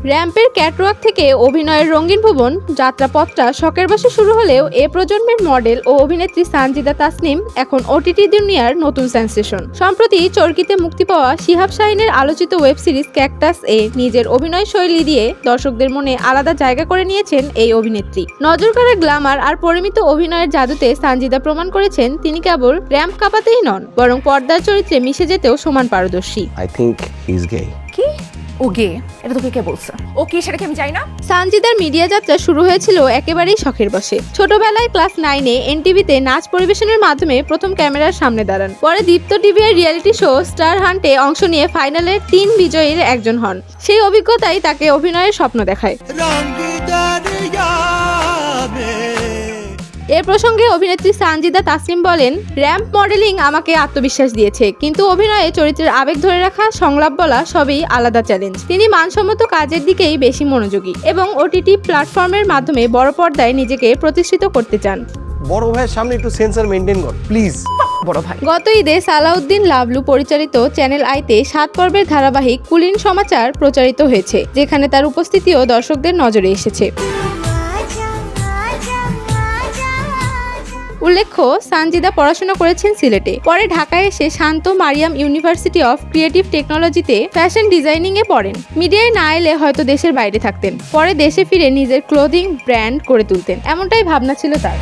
র‍্যাম্পের catwalk থেকে অভিনয়ের রঙিন ভুবন যাত্রাপথটা শখের বশে শুরু হলেও এ প্রজন্মের মডেল ও অভিনেত্রী সানজিদা তাসনিম এখন ওটিটি দুনিয়ার নতুন সেন্সেশন। সম্প্রতি চরকিতে মুক্তি পাওয়া শিহাব শাহীনের আলোচিত ওয়েব সিরিজ ক্যাকটাস এ নিজের অভিনয় শৈলী দিয়ে দর্শকদের মনে আলাদা জায়গা করে নিয়েছেন এই অভিনেত্রী। নজরকাড়া গ্ল্যামার আর পরিমিত অভিনয়ের জাদুতে সানজিদা প্রমাণ করেছেন তিনি কেবল র‍্যাম্প কাঁপাতেই নন, বরং পর্দার চরিত্রে মিশে যেতেও সমান পারদর্শী। I think he's gay. কি ও গে? এটা তোকে কে বলছে? ও কি সেটা কি আমি জানি না। সানজিদার মিডিয়া যাত্রা শুরু হয়েছিল একেবারেই শখের বশে। ছোটবেলায় ক্লাস 9-এ এনটিভিতে নাচ পরিবেশনের মাধ্যমে প্রথম ক্যামেরার সামনে দাঁড়ান। পরে দীপ্ত টিভির রিয়েলিটি শো স্টার হান্টে অংশ নিয়ে ফাইনালের 3 বিজয়ীর একজন হন। সেই অভিজ্ঞতাই তাকে অভিনয়ের স্বপ্ন দেখায়। এর প্রসঙ্গে অভিনেত্রী সানজিদা তাসনিম বলেন, র‍্যাম্প মডেলিং আমাকে আত্মবিশ্বাস দিয়েছে, কিন্তু অভিনয়ে চরিত্রের আবেগ ধরে রাখা, সংলাপ বলা সবই আলাদা চ্যালেঞ্জ। তিনি মানসম্মত কাজের দিকেই বেশি মনোযোগী এবং ওটিটি প্ল্যাটফর্মের মাধ্যমে বড় পর্দায় নিজেকে প্রতিষ্ঠিত করতে চান। বড় ভাইয়ের সামনে একটু সেন্সর মেইনটেইন কর প্লিজ। বড় ভাই। গত ঈদে সালাউদ্দিন লাভলু পরিচালিত চ্যানেল আইতে 7 পর্বের ধারাবাহিক কুলীন সমাচার প্রচারিত হয়েছে, যেখানে তার উপস্থিতিও দর্শকদের নজরে এসেছে। উল্লেখ্য, সানজিদা পড়াশোনা করেছেন সিলেটে, পরে ঢাকায় এসে শান্ত মারিয়াম ইউনিভার্সিটি অফ ক্রিয়েটিভ টেকনোলজিতে ফ্যাশন ডিজাইনিং এ পড়েন। মিডিয়ায় না এলে হয়তো দেশের বাইরে থাকতেন, পরে দেশে ফিরে নিজের ক্লোদিং ব্র্যান্ড করে তুলতেন, এমনটাই ভাবনা ছিল তার।